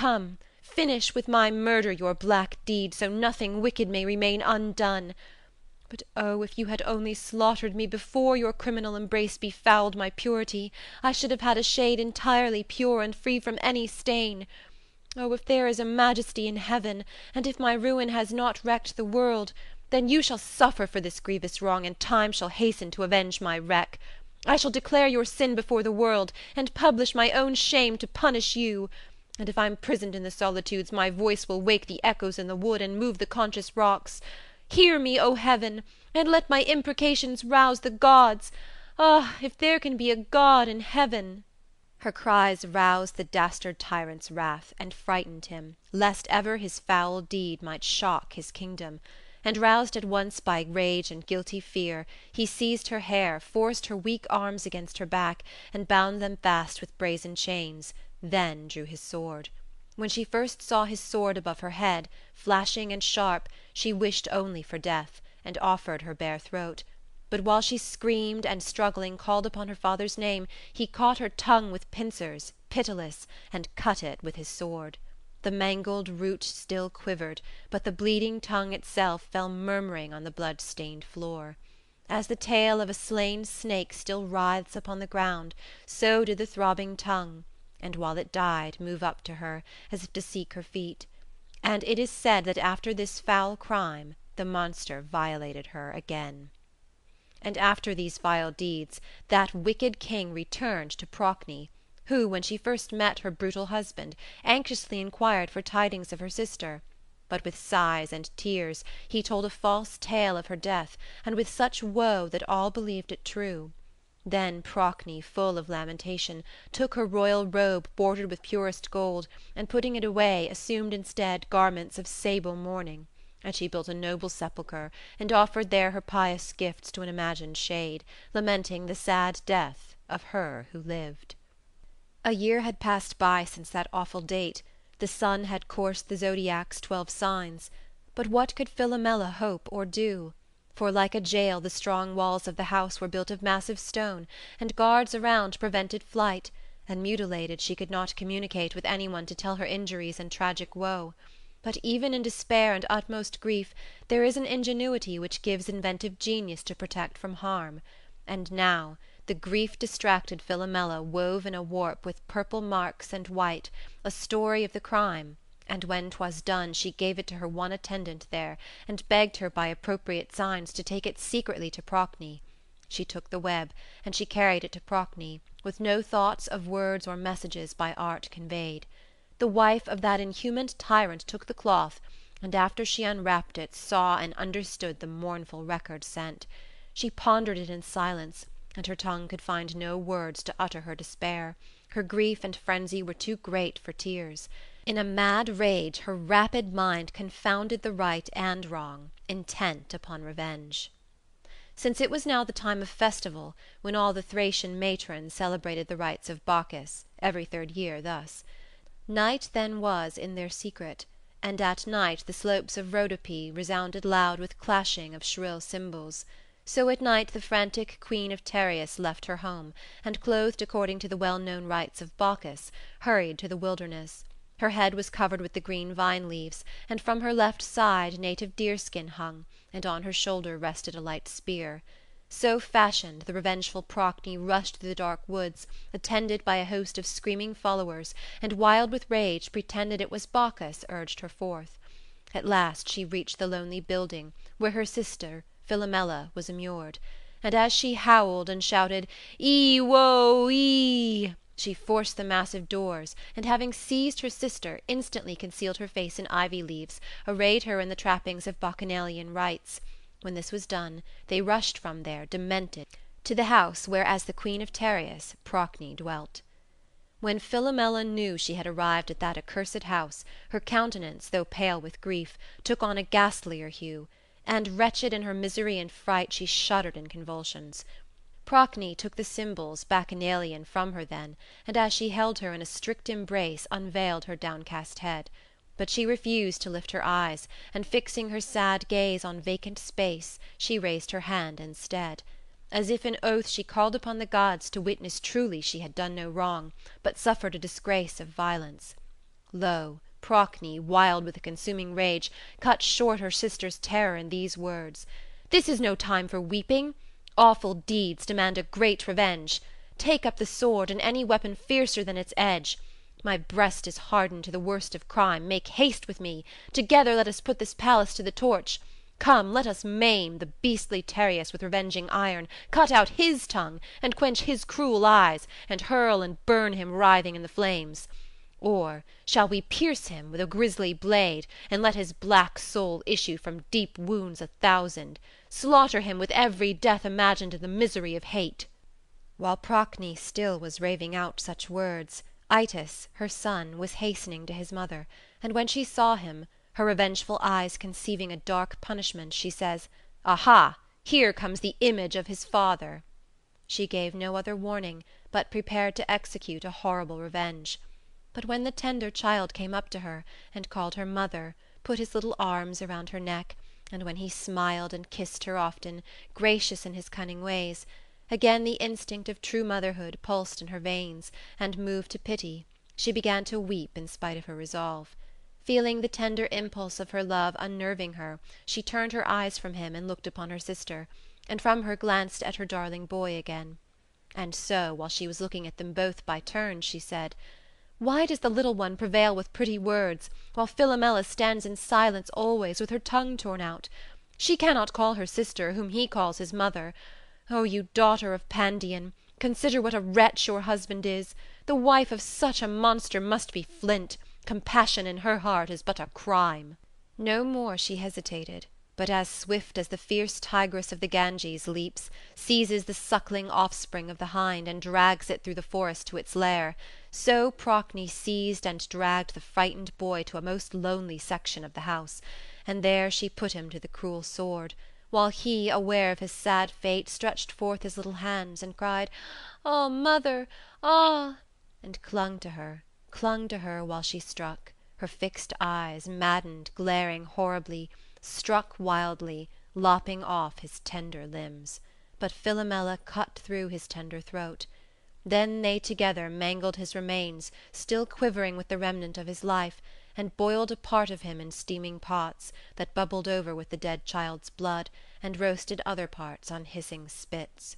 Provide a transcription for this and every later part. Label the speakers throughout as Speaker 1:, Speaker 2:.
Speaker 1: come, finish with my murder your black deed, so nothing wicked may remain undone. But oh, if you had only slaughtered me before your criminal embrace befouled my purity, I should have had a shade entirely pure and free from any stain. Oh, if there is a majesty in heaven, and if my ruin has not wrecked the world, then you shall suffer for this grievous wrong, and time shall hasten to avenge my wreck. I shall declare your sin before the world, and publish my own shame to punish you. And if I'm prisoned in the solitudes, my voice will wake the echoes in the wood, and move the conscious rocks. Hear me, O heaven, and let my imprecations rouse the gods. Ah, if there can be a God in heaven!" Her cries roused the dastard tyrant's wrath, and frightened him, lest ever his foul deed might shock his kingdom. And roused at once by rage and guilty fear, he seized her hair, forced her weak arms against her back, and bound them fast with brazen chains, then drew his sword. When she first saw his sword above her head, flashing and sharp, she wished only for death, and offered her bare throat. But while she screamed and struggling called upon her father's name, he caught her tongue with pincers, pitiless, and cut it with his sword. The mangled root still quivered, but the bleeding tongue itself fell murmuring on the blood-stained floor. As the tail of a slain snake still writhes upon the ground, so did the throbbing tongue, and while it died move up to her, as if to seek her feet. And it is said that after this foul crime the monster violated her again. And after these vile deeds, that wicked king returned to Procne, who, when she first met her brutal husband, anxiously inquired for tidings of her sister. But with sighs and tears he told a false tale of her death, and with such woe that all believed it true. Then Procne, full of lamentation, took her royal robe bordered with purest gold, and putting it away, assumed instead garments of sable mourning. And she built a noble sepulchre, and offered there her pious gifts to an imagined shade, lamenting the sad death of her who lived. A year had passed by since that awful date. The sun had coursed the zodiac's 12 signs. But what could Philomela hope or do? For like a jail the strong walls of the house were built of massive stone, and guards around prevented flight, and mutilated she could not communicate with anyone to tell her injuries and tragic woe. But even in despair and utmost grief there is an ingenuity which gives inventive genius to protect from harm. And now the grief-distracted Philomela wove in a warp with purple marks and white a story of the crime, and when 'twas done she gave it to her one attendant there, and begged her by appropriate signs to take it secretly to Procne. She took the web, and she carried it to Procne, with no thoughts of words or messages by art conveyed. The wife of that inhuman tyrant took the cloth, and after she unwrapped it saw and understood the mournful record sent. She pondered it in silence, and her tongue could find no words to utter her despair. Her grief and frenzy were too great for tears. In a mad rage her rapid mind confounded the right and wrong, intent upon revenge. Since it was now the time of festival, when all the Thracian matrons celebrated the rites of Bacchus, every 3rd year thus. Night then was in their secret, and at night the slopes of Rhodope resounded loud with clashing of shrill cymbals. So at night the frantic queen of Tereus left her home, and, clothed according to the well-known rites of Bacchus, hurried to the wilderness. Her head was covered with the green vine leaves, and from her left side native deerskin hung, and on her shoulder rested a light spear. So fashioned, the revengeful Procne rushed through the dark woods, attended by a host of screaming followers, and wild with rage pretended it was Bacchus urged her forth. At last she reached the lonely building, where her sister, Philomela, was immured, and as she howled and shouted, "Ee-wo-ee!" she forced the massive doors, and having seized her sister, instantly concealed her face in ivy leaves, arrayed her in the trappings of Bacchanalian rites. When this was done, they rushed from there, demented, to the house where, as the queen of Tereus, Procne dwelt. When Philomela knew she had arrived at that accursed house, her countenance, though pale with grief, took on a ghastlier hue, and, wretched in her misery and fright, she shuddered in convulsions. Procne took the symbols Bacchanalian from her then, and as she held her in a strict embrace, unveiled her downcast head. But she refused to lift her eyes, and fixing her sad gaze on vacant space, she raised her hand instead. As if in oath she called upon the gods to witness truly she had done no wrong, but suffered a disgrace of violence. Lo, Procne, wild with a consuming rage, cut short her sister's terror in these words: "This is no time for weeping. Awful deeds demand a great revenge. Take up the sword, and any weapon fiercer than its edge. My breast is hardened to the worst of crime. Make haste with me. Together let us put this palace to the torch. Come, let us maim the beastly Tereus with revenging iron, cut out his tongue, and quench his cruel eyes, and hurl and burn him writhing in the flames. Or shall we pierce him with a grisly blade, and let his black soul issue from deep wounds 1,000, slaughter him with every death imagined in the misery of hate?" While Procne still was raving out such words, Itys, her son, was hastening to his mother, and when she saw him, her revengeful eyes conceiving a dark punishment, she says, "Aha! Here comes the image of his father." She gave no other warning, but prepared to execute a horrible revenge. But when the tender child came up to her, and called her mother, put his little arms around her neck, and when he smiled and kissed her often, gracious in his cunning ways, again the instinct of true motherhood pulsed in her veins, and, moved to pity, she began to weep in spite of her resolve. Feeling the tender impulse of her love unnerving her, she turned her eyes from him and looked upon her sister, and from her glanced at her darling boy again. And so, while she was looking at them both by turns, she said, "Why does the little one prevail with pretty words, while Philomela stands in silence always, with her tongue torn out? She cannot call her sister, whom he calls his mother. O you daughter of Pandion, consider what a wretch your husband is. The wife of such a monster must be flint. Compassion in her heart is but a crime." No more she hesitated, but as swift as the fierce tigress of the Ganges leaps, seizes the suckling offspring of the hind, and drags it through the forest to its lair, so Procne seized and dragged the frightened boy to a most lonely section of the house, and there she put him to the cruel sword, while he, aware of his sad fate, stretched forth his little hands, and cried, "Ah, mother, ah!" and clung to her while she struck, her fixed eyes, maddened, glaring horribly, struck wildly, lopping off his tender limbs. But Philomela cut through his tender throat. Then they together mangled his remains, still quivering with the remnant of his life, and boiled a part of him in steaming pots, that bubbled over with the dead child's blood, and roasted other parts on hissing spits.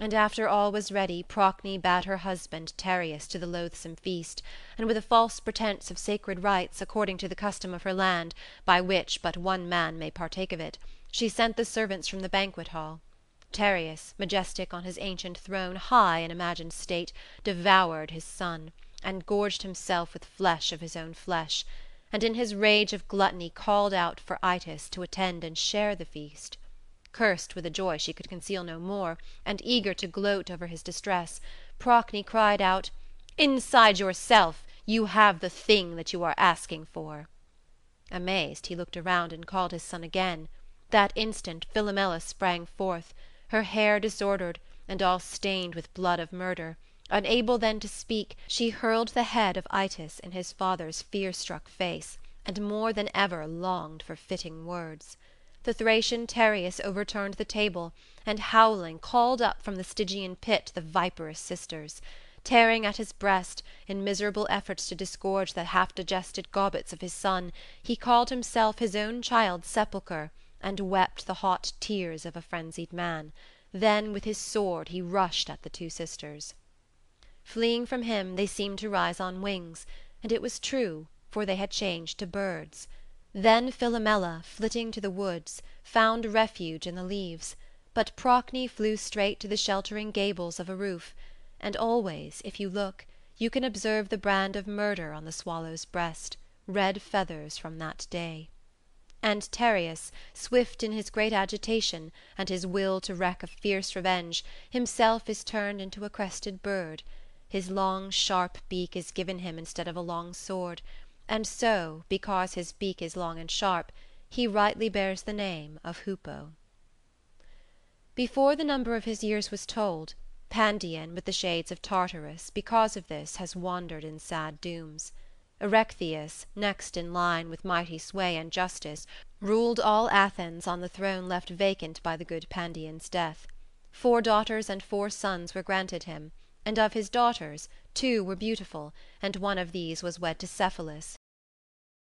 Speaker 1: And after all was ready, Procne bade her husband Tereus to the loathsome feast, and with a false pretence of sacred rites, according to the custom of her land, by which but one man may partake of it, she sent the servants from the banquet hall. Tereus, majestic on his ancient throne, high in imagined state, devoured his son, and gorged himself with flesh of his own flesh, and in his rage of gluttony called out for Itys to attend and share the feast. Cursed with a joy she could conceal no more, and eager to gloat over his distress, Procne cried out, "Inside yourself you have the thing that you are asking for." Amazed, he looked around and called his son again. That instant Philomela sprang forth, her hair disordered, and all stained with blood of murder. Unable then to speak, she hurled the head of Itys in his father's fear-struck face, and more than ever longed for fitting words. The Thracian Tereus overturned the table, and howling called up from the Stygian pit the viperous sisters. Tearing at his breast, in miserable efforts to disgorge the half-digested gobbets of his son, he called himself his own child's sepulchre, and wept the hot tears of a frenzied man. Then with his sword he rushed at the two sisters. Fleeing from him, they seemed to rise on wings, and it was true, for they had changed to birds. Then Philomela, flitting to the woods, found refuge in the leaves, but Procne flew straight to the sheltering gables of a roof, and always, if you look, you can observe the brand of murder on the swallow's breast, red feathers from that day. And Tereus, swift in his great agitation, and his will to wreak a fierce revenge, himself is turned into a crested bird. His long sharp beak is given him instead of a long sword, and so, because his beak is long and sharp, he rightly bears the name of Hoopoe. Before the number of his years was told, Pandion, with the shades of Tartarus, because of this has wandered in sad dooms. Erechtheus, next in line with mighty sway and justice, ruled all Athens on the throne left vacant by the good Pandion's death. 4 daughters and 4 sons were granted him, And of his daughters, two were beautiful, and one of these was wed to Cephalus,